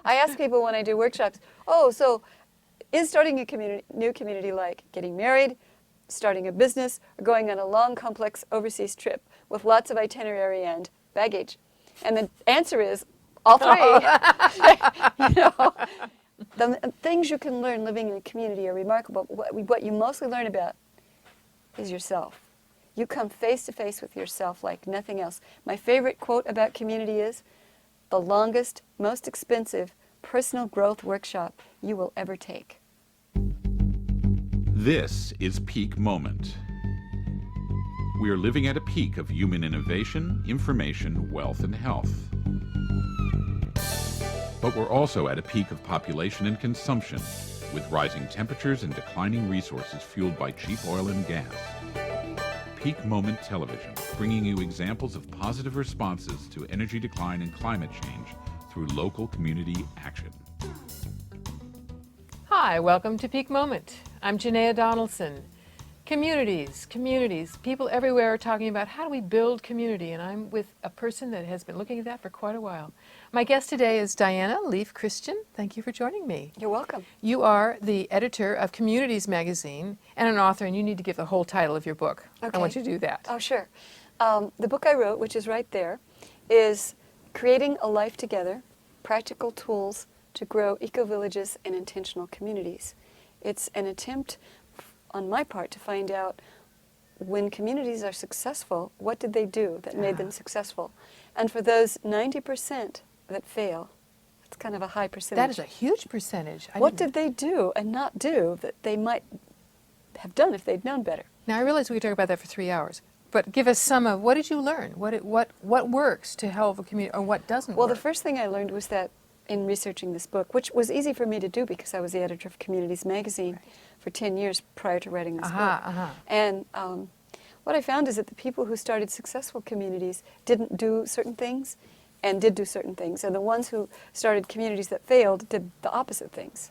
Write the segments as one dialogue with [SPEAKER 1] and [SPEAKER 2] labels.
[SPEAKER 1] I ask people when I do workshops, oh, so is starting a new community like getting married, starting a business, or going on a long, complex overseas trip with lots of itinerary and baggage? And the answer is all three. You know, the things you can learn living in a community are remarkable. What you mostly learn about is yourself. You come face to face with yourself like nothing else. My favorite quote about community is, the longest, most expensive personal growth workshop you will ever take.
[SPEAKER 2] This is Peak Moment. We are living at a peak of human innovation, information, wealth, and health. But we're also at a peak of population and consumption, with rising temperatures and declining resources fueled by cheap oil and gas. Peak Moment Television, bringing you examples of positive responses to energy decline and climate change through local community action.
[SPEAKER 3] Hi, welcome to Peak Moment. I'm Janaea Donaldson. Communities, people everywhere are talking about how do we build community, and I'm with a person that has been looking at that for quite a while. My guest today is Diana Leaf Christian. Thank you for joining me.
[SPEAKER 1] You're welcome.
[SPEAKER 3] You are the editor of Communities magazine and an author, and you need to give the whole title of your book.
[SPEAKER 1] Okay.
[SPEAKER 3] I want you to do that.
[SPEAKER 1] Oh, sure. The book I wrote, which is right there, is Creating a Life Together, Practical Tools to Grow Eco-Villages and Intentional Communities. It's an attempt on my part to find out when communities are successful, what did they do that made them successful? And for those 90% that fail, it's kind of a high percentage.
[SPEAKER 3] That is a huge percentage.
[SPEAKER 1] What did they do and not do that they might have done if they'd known better?
[SPEAKER 3] Now, I realize we could talk about that for 3 hours, but give us some of what did you learn? What works to help a community, or what doesn't
[SPEAKER 1] Well,
[SPEAKER 3] work?
[SPEAKER 1] the first thing I learned was that in researching this book, which was easy for me to do because I was the editor of Communities magazine for 10 years prior to writing this book. And what I found is that the people who started successful communities didn't do certain things and did do certain things. And the ones who started communities that failed did the opposite things.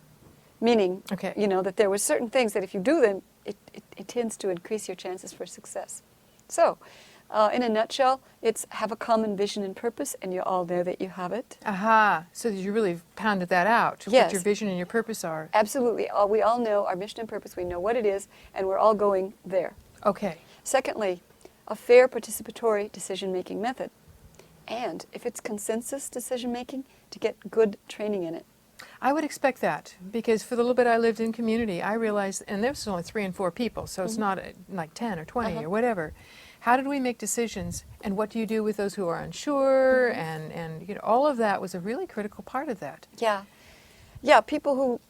[SPEAKER 1] Meaning, you know, that there were certain things that if you do them, it tends to increase your chances for success. So, in a nutshell, it's have a common vision and purpose, and you all know that you have it.
[SPEAKER 3] So you really pounded that out,
[SPEAKER 1] Yes.
[SPEAKER 3] what your vision and your purpose are.
[SPEAKER 1] Absolutely. We all know our mission and purpose. We know what it is, and we're all going there.
[SPEAKER 3] Okay.
[SPEAKER 1] Secondly, a fair participatory decision-making method. And if it's consensus decision-making, to get good training in it.
[SPEAKER 3] I would expect that, because for the little bit I lived in community, I realized, and there was only 3 and 4 people, so it's not like 10 or 20 or whatever. How did we make decisions, and what do you do with those who are unsure, and you know, all of that was a really critical part of that.
[SPEAKER 1] Yeah, people who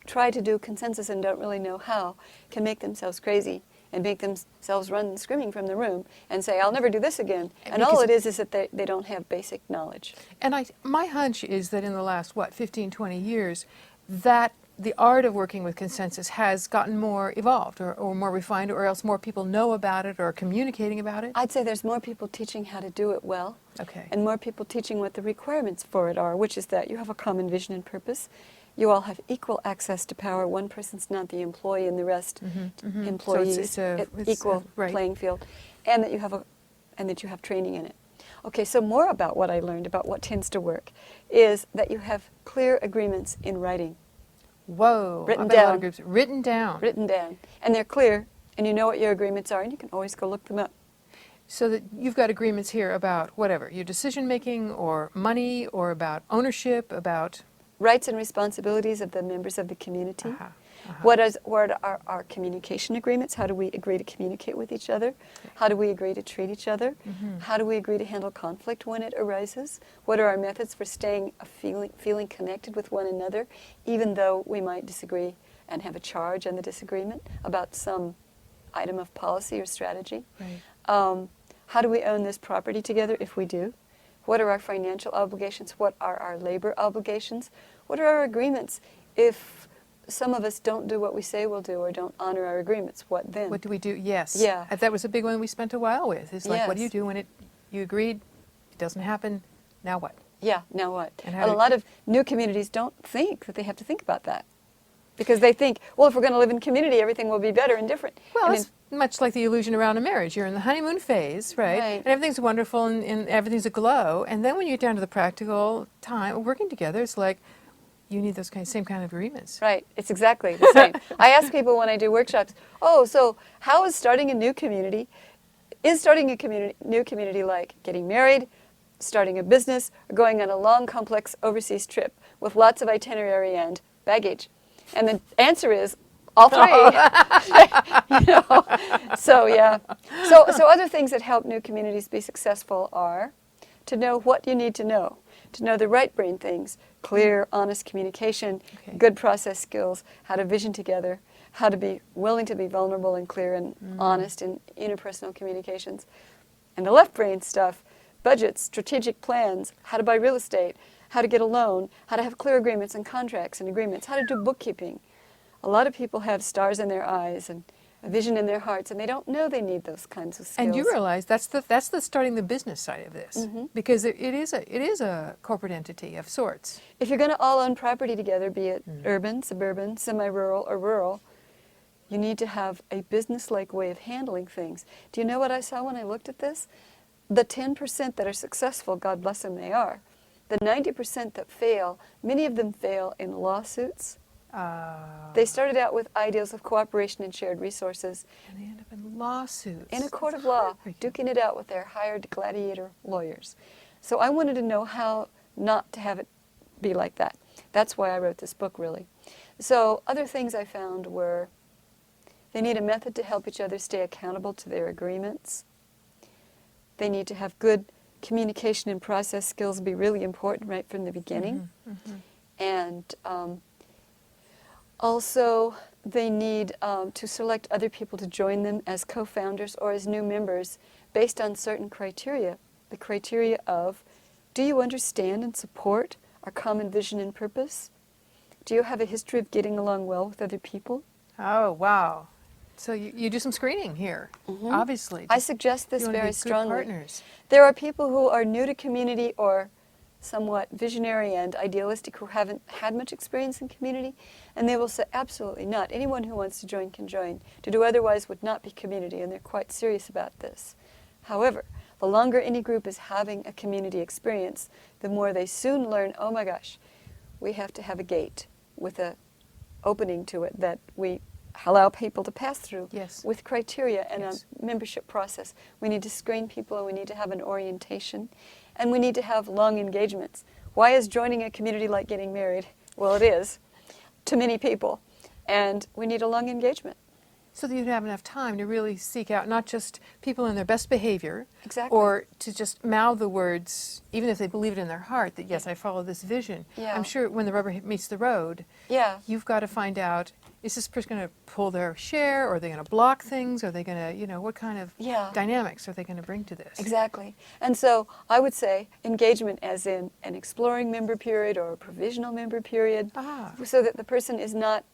[SPEAKER 1] try to do consensus and don't really know how can make themselves crazy and make themselves run screaming from the room and say, I'll never do this again. And all it is that they don't have basic knowledge.
[SPEAKER 3] And my hunch is that in the last, 15, 20 years, that the art of working with consensus has gotten more evolved or more refined, or else more people know about it or are communicating about it?
[SPEAKER 1] I'd say there's more people teaching how to do it well.
[SPEAKER 3] Okay.
[SPEAKER 1] And more people teaching what the requirements for it are, which is that you have a common vision and purpose. You all have equal access to power. One person's not the employee and the rest employees.
[SPEAKER 3] So it's
[SPEAKER 1] equal
[SPEAKER 3] right.
[SPEAKER 1] playing field. And that you have training in it. Okay, so more about what I learned about what tends to work is that you have clear agreements in writing.
[SPEAKER 3] Whoa.
[SPEAKER 1] Written
[SPEAKER 3] I bet a lot
[SPEAKER 1] down.
[SPEAKER 3] of groups. Written down.
[SPEAKER 1] Written down. And they're clear, and you know what your agreements are, and you can always go look them up.
[SPEAKER 3] So that you've got agreements here about whatever, your decision making or money or about ownership, about
[SPEAKER 1] rights and responsibilities of the members of the community. What are our communication agreements? How do we agree to communicate with each other? How do we agree to treat each other? How do we agree to handle conflict when it arises? What are our methods for staying feeling connected with one another, even though we might disagree and have a charge on the disagreement about some item of policy or strategy?
[SPEAKER 3] Right.
[SPEAKER 1] How do we own this property together if we do? What are our financial obligations? What are our labor obligations? What are our agreements if some of us don't do what we say we'll do or don't honor our agreements? What then?
[SPEAKER 3] What do we do? Yes.
[SPEAKER 1] Yeah.
[SPEAKER 3] That was a big one we spent a while with. It's like, what do you
[SPEAKER 1] Yes.
[SPEAKER 3] do when you agreed, it doesn't happen, now what?
[SPEAKER 1] Yeah, now what?
[SPEAKER 3] And
[SPEAKER 1] And a lot of new communities don't think that they have to think about that. Because they think, well, if we're going to live in community, everything will be better and different.
[SPEAKER 3] Well,
[SPEAKER 1] and
[SPEAKER 3] it's much like the illusion around a marriage. You're in the honeymoon phase, right?
[SPEAKER 1] Right.
[SPEAKER 3] And everything's wonderful and everything's aglow. And then when you get down to the practical time of working together, it's like, you need those same kind of agreements.
[SPEAKER 1] Right, it's exactly the same. I ask people when I do workshops, oh, so how is starting a new community, new community like getting married, starting a business, or going on a long, complex overseas trip with lots of itinerary and baggage? And the answer is all three. You know? So yeah. So other things that help new communities be successful are to know what you need to know the right brain things, clear, honest communication,
[SPEAKER 3] Okay.
[SPEAKER 1] good process skills, how to vision together, how to be willing to be vulnerable and clear and honest in interpersonal communications. And the left brain stuff, budgets, strategic plans, how to buy real estate, how to get a loan, how to have clear agreements and contracts and agreements, how to do bookkeeping. A lot of people have stars in their eyes and a vision in their hearts, and they don't know they need those kinds of skills.
[SPEAKER 3] And you realize that's the starting the business side of this, because it is a corporate entity of sorts.
[SPEAKER 1] If you're going to all own property together, be it urban, suburban, semi-rural, or rural, you need to have a business-like way of handling things. Do you know what I saw when I looked at this? The 10% that are successful, God bless them, they are. The 90% that fail, many of them fail in lawsuits. They started out with ideals of cooperation and shared resources.
[SPEAKER 3] And they end up in lawsuits.
[SPEAKER 1] In a court of law, duking it out with their hired gladiator lawyers. So I wanted to know how not to have it be like that. That's why I wrote this book, really. So other things I found were they need a method to help each other stay accountable to their agreements. They need to have good communication and process skills, be really important right from the beginning. And also, they need to select other people to join them as co-founders or as new members based on certain criteria. The criteria of, do you understand and support our common vision and purpose? Do you have a history of getting along well with other people?
[SPEAKER 3] Oh, wow. So you do some screening here, obviously.
[SPEAKER 1] I suggest this
[SPEAKER 3] you wanna
[SPEAKER 1] very
[SPEAKER 3] be good
[SPEAKER 1] strongly.
[SPEAKER 3] partners.
[SPEAKER 1] There are people who are new to community or somewhat visionary and idealistic who haven't had much experience in community, and they will say, absolutely not. Anyone who wants to join can join. To do otherwise would not be community, and they're quite serious about this. However, the longer any group is having a community experience, the more they soon learn, oh my gosh, we have to have a gate with an opening to it that we allow people to pass through
[SPEAKER 3] Yes.
[SPEAKER 1] with criteria and
[SPEAKER 3] Yes.
[SPEAKER 1] a membership process. We need to screen people, and we need to have an orientation, and we need to have long engagements. Why is joining a community like getting married? Well, it is to many people, and we need a long engagement.
[SPEAKER 3] So that you'd have enough time to really seek out not just people in their best behavior,
[SPEAKER 1] Exactly.
[SPEAKER 3] or to just mouth the words, even if they believe it in their heart, that yes, I follow this vision.
[SPEAKER 1] Yeah.
[SPEAKER 3] I'm sure when the rubber meets the road,
[SPEAKER 1] Yeah.
[SPEAKER 3] you've got to find out, is this person going to pull their share, or are they going to block things, are they going to, what kind of
[SPEAKER 1] Yeah.
[SPEAKER 3] dynamics are they going to bring to this?
[SPEAKER 1] Exactly. And so I would say engagement as in an exploring member period or a provisional member period, so that the person is not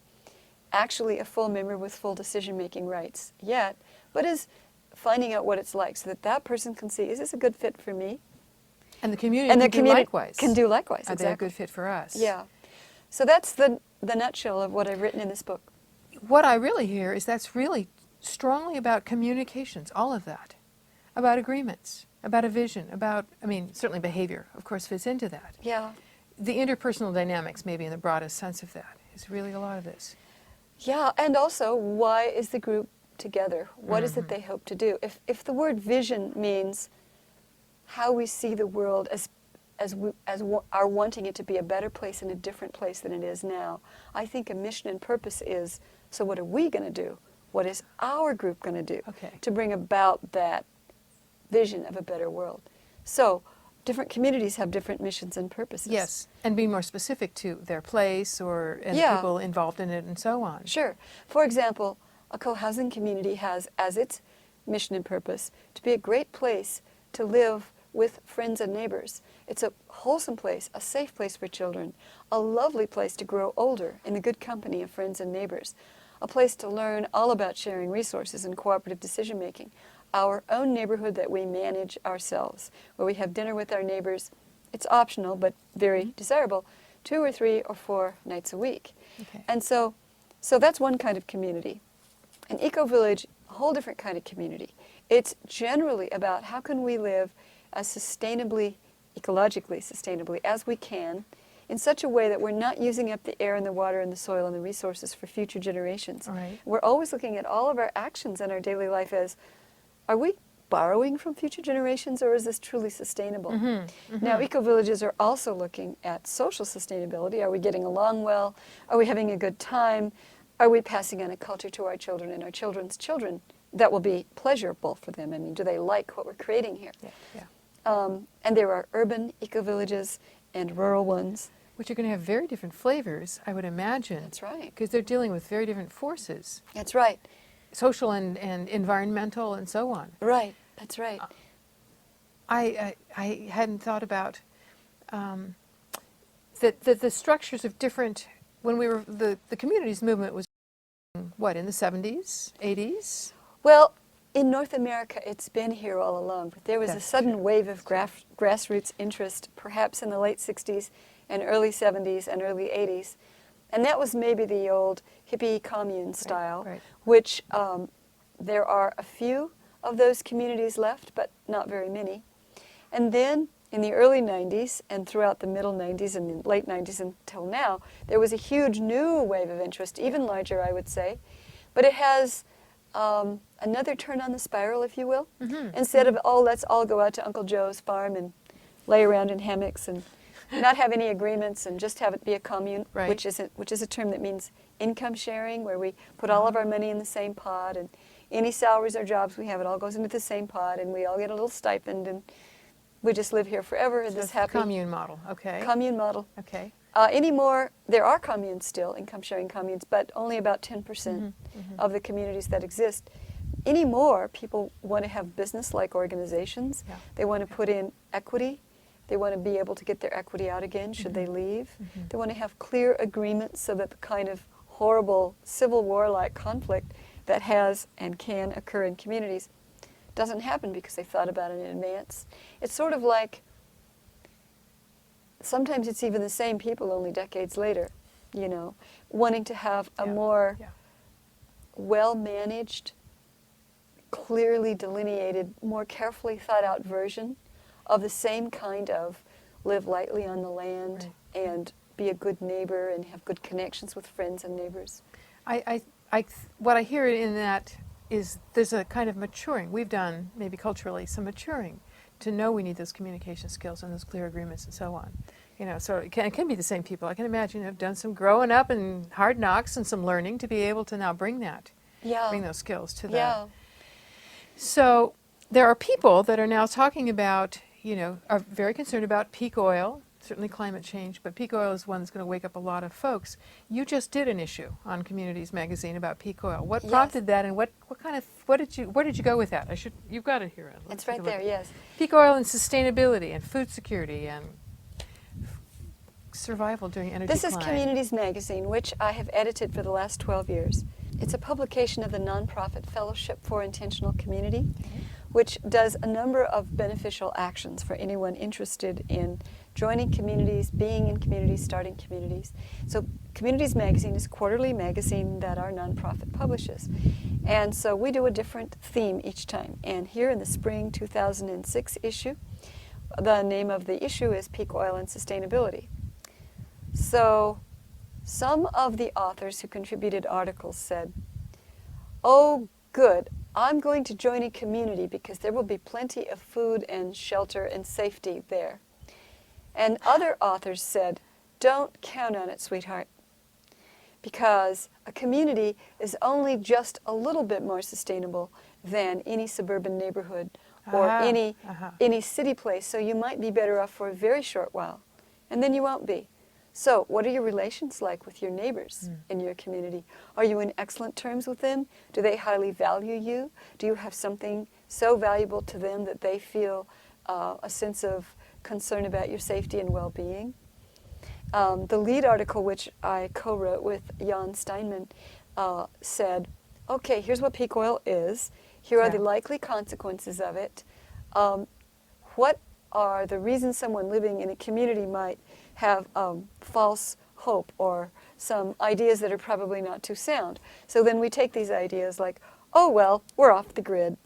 [SPEAKER 1] actually a full member with full decision-making rights yet, but is finding out what it's like so that that person can see, is this a good fit for me?
[SPEAKER 3] And the community
[SPEAKER 1] And
[SPEAKER 3] can
[SPEAKER 1] the
[SPEAKER 3] do
[SPEAKER 1] community
[SPEAKER 3] likewise.
[SPEAKER 1] can do likewise,
[SPEAKER 3] Are they a
[SPEAKER 1] exactly.
[SPEAKER 3] good fit for us?
[SPEAKER 1] Yeah. So that's the nutshell of what I've written in this book.
[SPEAKER 3] What I really hear is that's really strongly about communications, all of that, about agreements, about a vision, about, certainly behavior, of course, fits into that.
[SPEAKER 1] Yeah.
[SPEAKER 3] The interpersonal dynamics, maybe in the broadest sense of that, is really a lot of this.
[SPEAKER 1] Yeah, and also, why is the group together? What is it they hope to do? If the word vision means how we see the world as are wanting it to be a better place and a different place than it is now, I think a mission and purpose is, so what are we going to do? What is our group going to do to bring about that vision of a better world? So different communities have different missions and purposes.
[SPEAKER 3] Yes, and be more specific to their place and
[SPEAKER 1] Yeah.
[SPEAKER 3] people involved in it and so on.
[SPEAKER 1] Sure. For example, a co-housing community has as its mission and purpose to be a great place to live with friends and neighbors. It's a wholesome place, a safe place for children, a lovely place to grow older in the good company of friends and neighbors, a place to learn all about sharing resources and cooperative decision-making, our own neighborhood that we manage ourselves, where we have dinner with our neighbors. It's optional, but very desirable, 2 or 3 or 4 nights a week.
[SPEAKER 3] Okay.
[SPEAKER 1] And so that's one kind of community. An eco-village, a whole different kind of community. It's generally about how can we live as sustainably, ecologically sustainably as we can in such a way that we're not using up the air and the water and the soil and the resources for future generations.
[SPEAKER 3] Right.
[SPEAKER 1] We're always looking at all of our actions in our daily life as, are we borrowing from future generations, or is this truly sustainable? Now, eco-villages are also looking at social sustainability. Are we getting along well? Are we having a good time? Are we passing on a culture to our children and our children's children that will be pleasurable for them? I mean, do they like what we're creating here? And there are urban eco-villages and rural ones.
[SPEAKER 3] Which are going to have very different flavors, I would imagine.
[SPEAKER 1] That's right.
[SPEAKER 3] Because they're dealing with very different forces,
[SPEAKER 1] That's right.
[SPEAKER 3] social and environmental and so on.
[SPEAKER 1] Right. That's right.
[SPEAKER 3] I hadn't thought about that the structures of different, when we were, the communities movement was, what, in the 70s, 80s?
[SPEAKER 1] Well, in North America, it's been here all along, but there was a
[SPEAKER 3] That's
[SPEAKER 1] sudden
[SPEAKER 3] true.
[SPEAKER 1] wave of grassroots interest, perhaps in the late 60s and early 70s and early 80s. And that was maybe the old hippie commune style,
[SPEAKER 3] right.
[SPEAKER 1] which there are a few of those communities left, but not very many. And then in the early 90s and throughout the middle 90s and the late 90s until now, there was a huge new wave of interest, even larger, I would say. But it has another turn on the spiral, if you will. Instead of, oh, let's all go out to Uncle Joe's farm and lay around in hammocks and not have any agreements and just have it be a commune,
[SPEAKER 3] Right.
[SPEAKER 1] which is a term that means income sharing, where we put all of our money in the same pot, and any salaries or jobs we have, it all goes into the same pot, and we all get a little stipend, and we just live here forever in
[SPEAKER 3] So
[SPEAKER 1] this
[SPEAKER 3] it's the
[SPEAKER 1] happy
[SPEAKER 3] commune model, okay.
[SPEAKER 1] commune model.
[SPEAKER 3] Okay.
[SPEAKER 1] Anymore, there are communes still, income sharing communes, but only about 10% of the communities that exist. Anymore, people want to have business-like organizations.
[SPEAKER 3] Yeah.
[SPEAKER 1] They want to put in equity. They want to be able to get their equity out again should they leave. They want to have clear agreements so that the kind of horrible Civil War-like conflict that has and can occur in communities doesn't happen because they thought about it in advance. It's sort of like, sometimes it's even the same people only decades later, you know, wanting to have a more well-managed, clearly delineated, more carefully thought-out version of the same kind of live lightly on the land and be a good neighbor and have good connections with friends and neighbors.
[SPEAKER 3] What I hear in that is there's a kind of maturing. We've done, maybe culturally, some maturing to know we need those communication skills and those clear agreements and so on. You know, so it can be the same people. I can imagine have done some growing up and hard knocks and some learning to be able to now bring that, bring those skills to the.
[SPEAKER 1] Yeah.
[SPEAKER 3] So there are people that are now talking about, you know, are very concerned about peak oil, certainly climate change, but peak oil is one that's going to wake up a lot of folks. You just did an issue on Communities Magazine about peak oil. What prompted that, and what where did you go with that? You've got it here. Let's
[SPEAKER 1] It's
[SPEAKER 3] take a
[SPEAKER 1] right
[SPEAKER 3] look.
[SPEAKER 1] there, yes.
[SPEAKER 3] Peak oil and sustainability and food security and survival during energy
[SPEAKER 1] This is
[SPEAKER 3] decline.
[SPEAKER 1] Communities Magazine, which I have edited for the last 12 years. It's a publication of the nonprofit Fellowship for Intentional Community, which does a number of beneficial actions for anyone interested in joining communities, being in communities, starting communities. So Communities Magazine is a quarterly magazine that our nonprofit publishes. And so we do a different theme each time. And here in the spring 2006 issue, the name of the issue is Peak Oil and Sustainability. So some of the authors who contributed articles said, oh, good, I'm going to join a community because there will be plenty of food and shelter and safety there. And other authors said, don't count on it, sweetheart, because a community is only just a little bit more sustainable than any suburban neighborhood or any city place, so you might be better off for a very short while, and then you won't be. So what are your relations like with your neighbors in your community? Are you in excellent terms with them? Do they highly value you? Do you have something so valuable to them that they feel a sense of concern about your safety and well-being? The lead article, which I co-wrote with Jan Steinman, said, okay, here's what peak oil is. Here are the likely consequences of it. What are the reasons someone living in a community might have false hope or some ideas that are probably not too sound? So then we take these ideas like, oh, well, we're off the grid.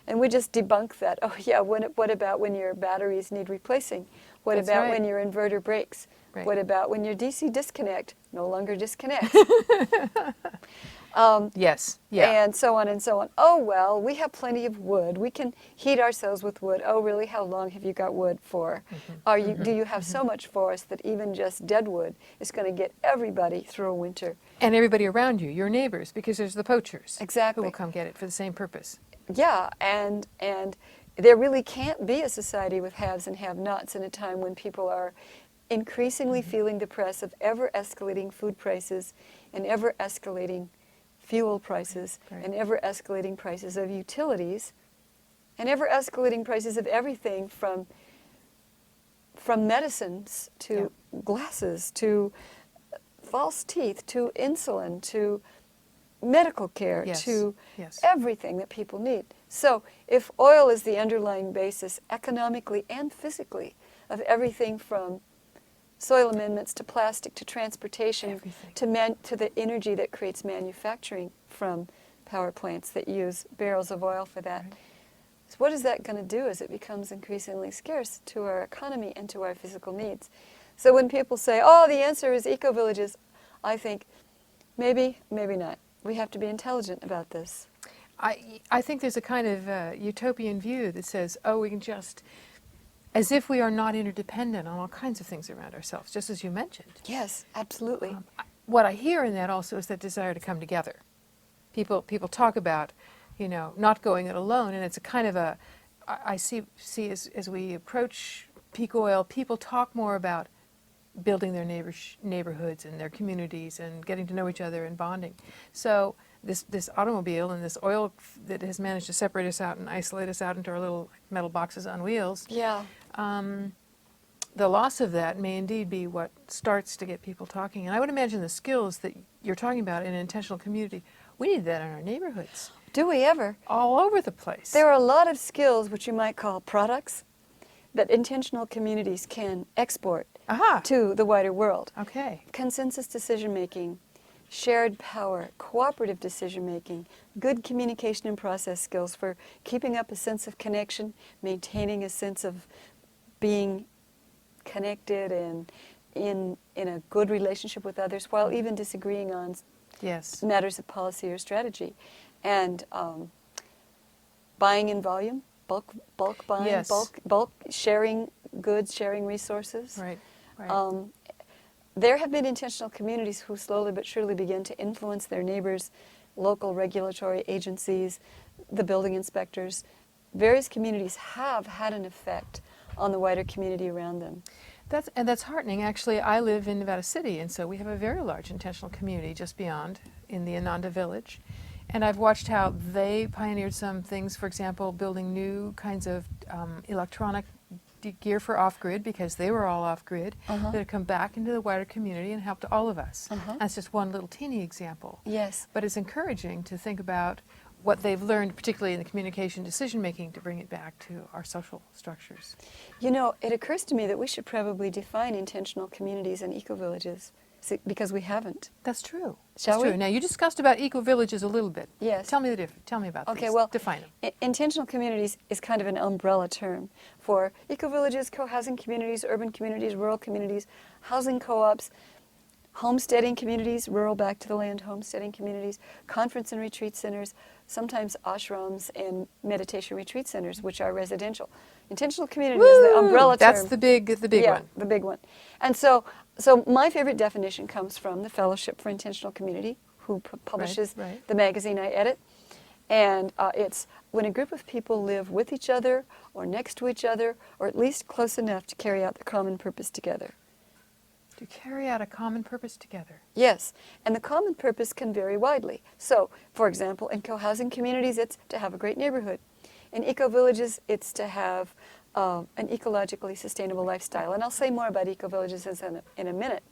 [SPEAKER 1] And we just debunk that. Oh, yeah, what about when your batteries need replacing? What about when your inverter breaks?
[SPEAKER 3] Right.
[SPEAKER 1] What about when your DC disconnect no longer disconnects?
[SPEAKER 3] Yes. Yeah.
[SPEAKER 1] And so on and so on. Oh, well, we have plenty of wood. We can heat ourselves with wood. Oh, really? How long have you got wood for? Do you have so much forest that even just dead wood is going to get everybody through a winter?
[SPEAKER 3] And everybody around you, your neighbors, because there's the poachers.
[SPEAKER 1] Exactly.
[SPEAKER 3] Who will come get it for the same purpose.
[SPEAKER 1] Yeah, and there really can't be a society with haves and have-nots in a time when people are increasingly feeling the press of ever-escalating food prices and ever-escalating fuel prices
[SPEAKER 3] Right.
[SPEAKER 1] and ever-escalating prices of utilities and ever-escalating prices of everything from medicines to glasses to false teeth to insulin to medical care
[SPEAKER 3] Yes.
[SPEAKER 1] to
[SPEAKER 3] Yes.
[SPEAKER 1] everything that people need. So if oil is the underlying basis economically and physically of everything from soil amendments to plastic to transportation
[SPEAKER 3] Everything.
[SPEAKER 1] to the energy that creates manufacturing from power plants that use barrels of oil for that.
[SPEAKER 3] Right.
[SPEAKER 1] So what is that going to do as it becomes increasingly scarce to our economy and to our physical needs? So when people say, oh, the answer is eco-villages, I think maybe, maybe not. We have to be intelligent about this.
[SPEAKER 3] I think there's a kind of utopian view that says, oh, we can just, as if we are not interdependent on all kinds of things around ourselves, just as you mentioned.
[SPEAKER 1] Yes, absolutely.
[SPEAKER 3] What I hear in that also is that desire to come together. People talk about, not going it alone, and it's a kind of a, I see as we approach peak oil, people talk more about building their neighborhoods and their communities and getting to know each other and bonding. So this automobile and this oil that has managed to separate us out and isolate us out into our little metal boxes on wheels,
[SPEAKER 1] Yeah.
[SPEAKER 3] the loss of that may indeed be what starts to get people talking. And I would imagine the skills that you're talking about in an intentional community, we need that in our neighborhoods,
[SPEAKER 1] Do we ever?
[SPEAKER 3] all over the place.
[SPEAKER 1] There are a lot of skills which you might call products that intentional communities can export
[SPEAKER 3] Aha.
[SPEAKER 1] to the wider world.
[SPEAKER 3] Okay.
[SPEAKER 1] Consensus decision making, shared power, cooperative decision making, good communication and process skills for keeping up a sense of connection, maintaining a sense of being connected and in a good relationship with others while even disagreeing on
[SPEAKER 3] Yes.
[SPEAKER 1] matters of policy or strategy. And buying in volume, bulk buying,
[SPEAKER 3] Yes.
[SPEAKER 1] bulk sharing goods, sharing resources.
[SPEAKER 3] Right. Right.
[SPEAKER 1] There have been intentional communities who slowly but surely begin to influence their neighbors, local regulatory agencies, the building inspectors. Various communities have had an effect on the wider community around them.
[SPEAKER 3] That's heartening. Actually, I live in Nevada City, and so we have a very large intentional community just beyond in the Ananda Village. And I've watched how they pioneered some things, for example, building new kinds of electronic gear for off-grid, because they were all off-grid, that have come back into the wider community and helped all of us. That's just one little teeny example.
[SPEAKER 1] Yes.
[SPEAKER 3] But it's encouraging to think about what they've learned, particularly in the communication decision-making, to bring it back to our social structures.
[SPEAKER 1] You know, it occurs to me that we should probably define intentional communities and eco-villages because we haven't.
[SPEAKER 3] That's true.
[SPEAKER 1] Shall
[SPEAKER 3] That's
[SPEAKER 1] we?
[SPEAKER 3] true. Now, you discussed about eco-villages a little bit.
[SPEAKER 1] Yes.
[SPEAKER 3] Tell me Tell me about
[SPEAKER 1] Okay,
[SPEAKER 3] these.
[SPEAKER 1] well,
[SPEAKER 3] Define them.
[SPEAKER 1] Intentional communities is kind of an umbrella term for eco-villages, co-housing communities, urban communities, rural communities, housing co-ops, homesteading communities, rural back to the land homesteading communities, conference and retreat centers, sometimes ashrams and meditation retreat centers, which are residential. Intentional community is the umbrella term.
[SPEAKER 3] That's the big
[SPEAKER 1] yeah,
[SPEAKER 3] one.
[SPEAKER 1] the big one. And so my favorite definition comes from the Fellowship for Intentional Community, who publishes
[SPEAKER 3] right.
[SPEAKER 1] the magazine I edit. And it's when a group of people live with each other or next to each other, or at least close enough to carry out the common purpose together.
[SPEAKER 3] To carry out a common purpose together.
[SPEAKER 1] Yes, and the common purpose can vary widely. So, for example, in co-housing communities, it's to have a great neighborhood. In eco-villages, it's to have an ecologically sustainable lifestyle. And I'll say more about eco-villages in a minute.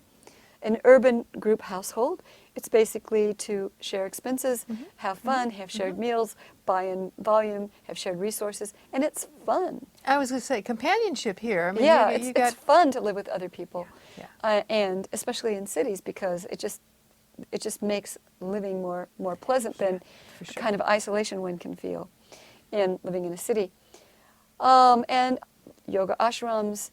[SPEAKER 1] An urban group household, it's basically to share expenses, have fun, have shared meals, buy in volume, have shared resources, and it's fun.
[SPEAKER 3] I was going to say companionship here. I mean,
[SPEAKER 1] Yeah,
[SPEAKER 3] you got
[SPEAKER 1] it's fun to live with other people,
[SPEAKER 3] Yeah.
[SPEAKER 1] And especially in cities because it just makes living more pleasant than
[SPEAKER 3] for
[SPEAKER 1] the
[SPEAKER 3] sure.
[SPEAKER 1] kind of isolation one can feel in living in a city. And yoga ashrams,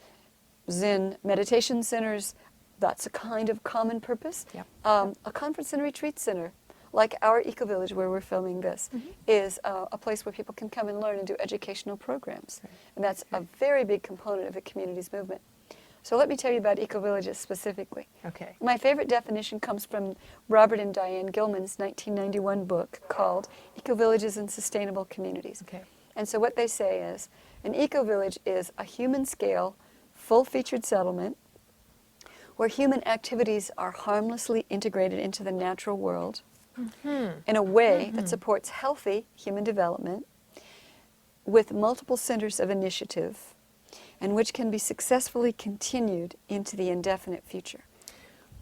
[SPEAKER 1] Zen meditation centers, That's a kind of common purpose.
[SPEAKER 3] Yep.
[SPEAKER 1] A conference and retreat center, like our Eco-Village where we're filming this, is a place where people can come and learn and do educational programs.
[SPEAKER 3] Right.
[SPEAKER 1] And that's a very big component of the community's movement. So let me tell you about eco-villages specifically.
[SPEAKER 3] Okay.
[SPEAKER 1] My favorite definition comes from Robert and Diane Gilman's 1991 book called Eco-Villages and Sustainable Communities.
[SPEAKER 3] Okay.
[SPEAKER 1] And so what they say is, an eco-village is a human-scale, full-featured settlement where human activities are harmlessly integrated into the natural world in a way that supports healthy human development with multiple centers of initiative and which can be successfully continued into the indefinite future.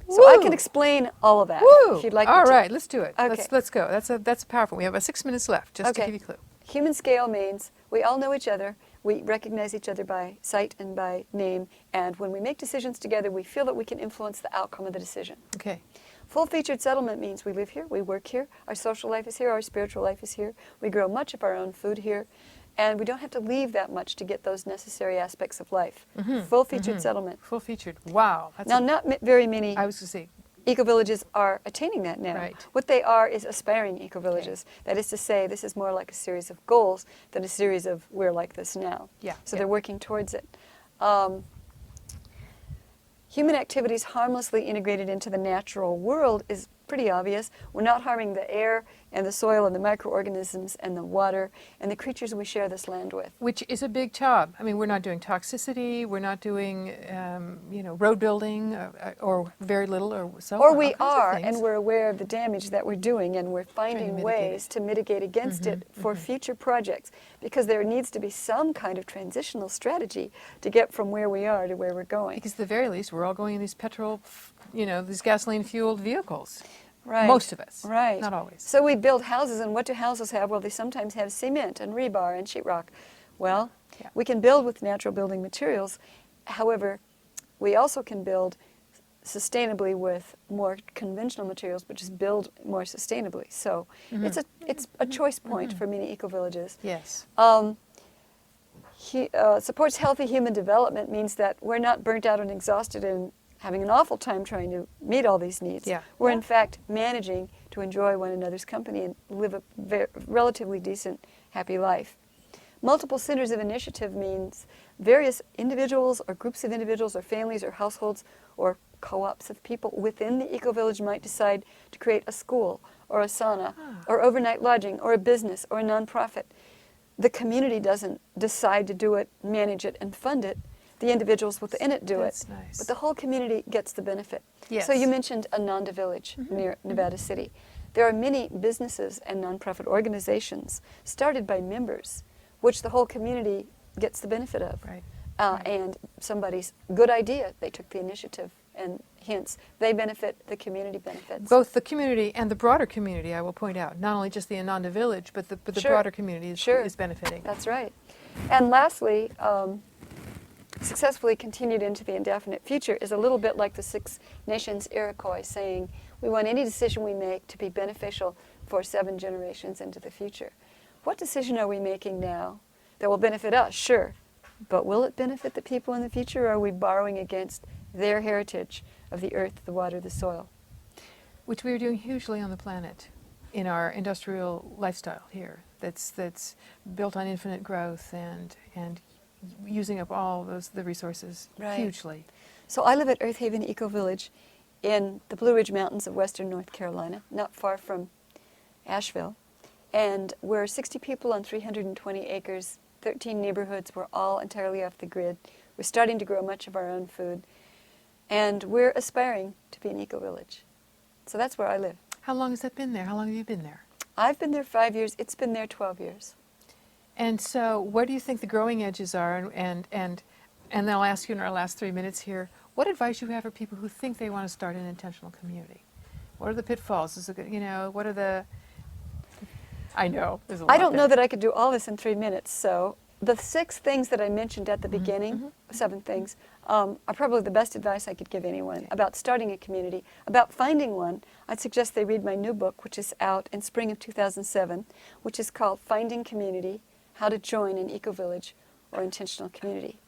[SPEAKER 1] So I can
[SPEAKER 3] Woo!
[SPEAKER 1] explain all of that
[SPEAKER 3] Woo!
[SPEAKER 1] if you'd like
[SPEAKER 3] All
[SPEAKER 1] me to.
[SPEAKER 3] right, let's do it.
[SPEAKER 1] Okay.
[SPEAKER 3] Let's go. That's powerful. We have about 6 minutes left, just to
[SPEAKER 1] Okay.
[SPEAKER 3] give you a clue.
[SPEAKER 1] Human scale means we all know each other, we recognize each other by sight and by name, and when we make decisions together, we feel that we can influence the outcome of the decision.
[SPEAKER 3] Okay.
[SPEAKER 1] Full-featured settlement means we live here, we work here, our social life is here, our spiritual life is here, we grow much of our own food here, and we don't have to leave that much to get those necessary aspects of life. Full-featured settlement.
[SPEAKER 3] Full featured. Wow. That's
[SPEAKER 1] Now, not very many
[SPEAKER 3] I was going to say,
[SPEAKER 1] eco-villages are attaining that now.
[SPEAKER 3] Right.
[SPEAKER 1] What they are is aspiring eco-villages. That is to say, this is more like a series of goals than a series of we're like this now.
[SPEAKER 3] Yeah,
[SPEAKER 1] So
[SPEAKER 3] yeah.
[SPEAKER 1] they're working towards it. Human activities harmlessly integrated into the natural world is pretty obvious. We're not harming the air and the soil and the microorganisms and the water and the creatures we share this land with.
[SPEAKER 3] which is a big job. I mean, we're not doing toxicity. We're not doing, road building, or very little, or so.
[SPEAKER 1] Or
[SPEAKER 3] on,
[SPEAKER 1] we
[SPEAKER 3] all kinds of
[SPEAKER 1] are,
[SPEAKER 3] things.
[SPEAKER 1] and we're aware of the damage that we're doing, and we're finding
[SPEAKER 3] mitigate
[SPEAKER 1] ways
[SPEAKER 3] it.
[SPEAKER 1] to mitigate against it for future projects, because there needs to be some kind of transitional strategy to get from where we are to where we're going.
[SPEAKER 3] Because at the very least, we're all going in these these gasoline-fueled vehicles.
[SPEAKER 1] Right.
[SPEAKER 3] Most of us.
[SPEAKER 1] Right.
[SPEAKER 3] Not always.
[SPEAKER 1] So we build houses, and what do houses have? Well, they sometimes have cement and rebar and sheetrock. Well,
[SPEAKER 3] Yeah.
[SPEAKER 1] we can build with natural building materials. However, we also can build sustainably with more conventional materials, but just build more sustainably. So it's a choice point for many eco-villages.
[SPEAKER 3] Yes.
[SPEAKER 1] Supports healthy human development means that we're not burnt out and exhausted and having an awful time trying to meet all these needs.
[SPEAKER 3] Yeah.
[SPEAKER 1] We're
[SPEAKER 3] Yeah.
[SPEAKER 1] in fact managing to enjoy one another's company and live a relatively decent, happy life. Multiple centers of initiative means various individuals or groups of individuals or families or households or co-ops of people within the eco-village might decide to create a school or a sauna or overnight lodging or a business or a nonprofit. The community doesn't decide to do it, manage it, and fund it. The individuals within it do
[SPEAKER 3] That's
[SPEAKER 1] it.
[SPEAKER 3] nice.
[SPEAKER 1] But the whole community gets the benefit.
[SPEAKER 3] Yes.
[SPEAKER 1] So you mentioned Ananda Village near Nevada City. There are many businesses and nonprofit organizations started by members, which the whole community gets the benefit of.
[SPEAKER 3] Right.
[SPEAKER 1] And somebody's good idea, they took the initiative, and hence they benefit, the community benefits.
[SPEAKER 3] Both the community and the broader community, I will point out, not only just the Ananda Village, but the
[SPEAKER 1] Sure.
[SPEAKER 3] broader community
[SPEAKER 1] Sure.
[SPEAKER 3] is benefiting.
[SPEAKER 1] That's right. And lastly, successfully continued into the indefinite future is a little bit like the Six Nations Iroquois saying, we want any decision we make to be beneficial for 7 generations into the future. What decision are we making now that will benefit us? Sure. But will it benefit the people in the future, or are we borrowing against their heritage of the earth, the water, the soil?
[SPEAKER 3] Which we are doing hugely on the planet in our industrial lifestyle here that's built on infinite growth and using up all the resources
[SPEAKER 1] Right.
[SPEAKER 3] hugely.
[SPEAKER 1] So I live at Earth Haven Eco Village in the Blue Ridge Mountains of western North Carolina, not far from Asheville. And we're 60 people on 320 acres, 13 neighborhoods. We're all entirely off the grid. We're starting to grow much of our own food. And we're aspiring to be an eco village. So that's where I live.
[SPEAKER 3] How long has that been there? How long have you been there?
[SPEAKER 1] I've been there 5 years. It's been there 12 years.
[SPEAKER 3] And so what do you think the growing edges are? And then I'll ask you in our last 3 minutes here, what advice you have for people who think they want to start an intentional community? What are the pitfalls? What are the... I know, there's a lot
[SPEAKER 1] I don't know
[SPEAKER 3] there.
[SPEAKER 1] that I could do all this in 3 minutes, so the 6 things that I mentioned at the beginning, 7 things, are probably the best advice I could give anyone about starting a community. About finding one, I'd suggest they read my new book, which is out in spring of 2007, which is called Finding Community: How to Join an Eco-Village or Intentional Community.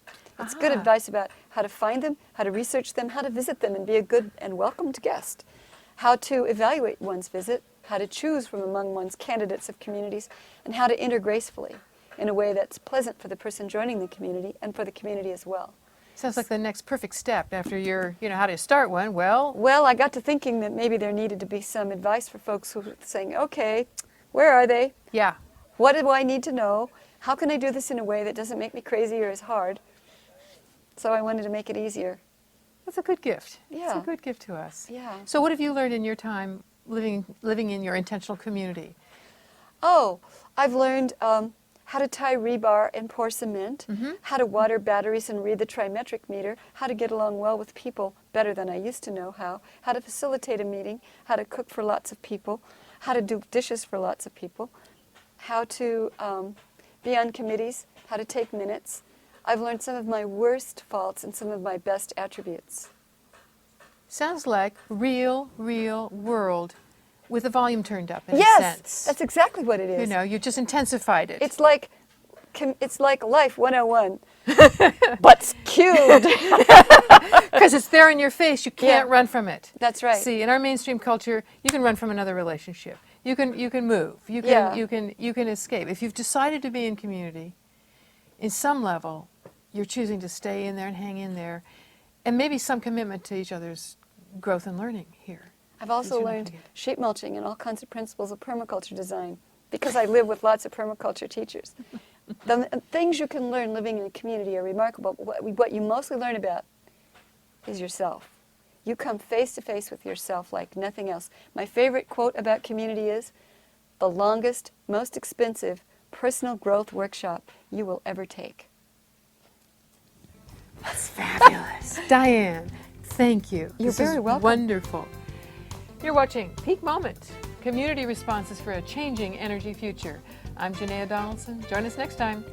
[SPEAKER 1] It's good advice about how to find them, how to research them, how to visit them and be a good and welcomed guest, how to evaluate one's visit, how to choose from among one's candidates of communities, and how to enter gracefully in a way that's pleasant for the person joining the community and for the community as well.
[SPEAKER 3] Sounds like the next perfect step after you're, how do you start one? Well,
[SPEAKER 1] Well, I got to thinking that maybe there needed to be some advice for folks who were saying, okay, where are they?
[SPEAKER 3] yeah.
[SPEAKER 1] What do I need to know? How can I do this in a way that doesn't make me crazy or as hard? So I wanted to make it easier.
[SPEAKER 3] That's a good gift. It's
[SPEAKER 1] Yeah.
[SPEAKER 3] a good gift to us.
[SPEAKER 1] Yeah.
[SPEAKER 3] So what have you learned in your time living in your intentional community?
[SPEAKER 1] Oh, I've learned how to tie rebar and pour cement, how to water batteries and read the trimetric meter, how to get along well with people better than I used to know how to facilitate a meeting, how to cook for lots of people, how to do dishes for lots of people, how to be on committees, how to take minutes. I've learned some of my worst faults and some of my best attributes.
[SPEAKER 3] Sounds like real world with the volume turned up in a
[SPEAKER 1] Yes,
[SPEAKER 3] sense.
[SPEAKER 1] that's exactly what it is.
[SPEAKER 3] You just intensified it.
[SPEAKER 1] It's like Life 101, but cubed.
[SPEAKER 3] Because it's there in your face. You can't
[SPEAKER 1] Yeah.
[SPEAKER 3] run from it.
[SPEAKER 1] That's right.
[SPEAKER 3] See, in our mainstream culture, you can run from another relationship. You can move. You can
[SPEAKER 1] Yeah.
[SPEAKER 3] you can escape. If you've decided to be in community, in some level, you're choosing to stay in there and hang in there, and maybe some commitment to each other's growth and learning here.
[SPEAKER 1] I've also
[SPEAKER 3] These are
[SPEAKER 1] learned
[SPEAKER 3] nothing.
[SPEAKER 1] sheep mulching and all kinds of principles of permaculture design because I live with lots of permaculture teachers. The things you can learn living in a community are remarkable. What you mostly learn about is yourself. You come face to face with yourself like nothing else. My favorite quote about community is, the longest, most expensive personal growth workshop you will ever take.
[SPEAKER 3] Fabulous. Diane, thank you.
[SPEAKER 1] You're
[SPEAKER 3] This
[SPEAKER 1] very
[SPEAKER 3] is
[SPEAKER 1] welcome.
[SPEAKER 3] Wonderful. You're watching Peak Moment, Community Responses for a Changing Energy Future. I'm Janaea Donaldson. Join us next time.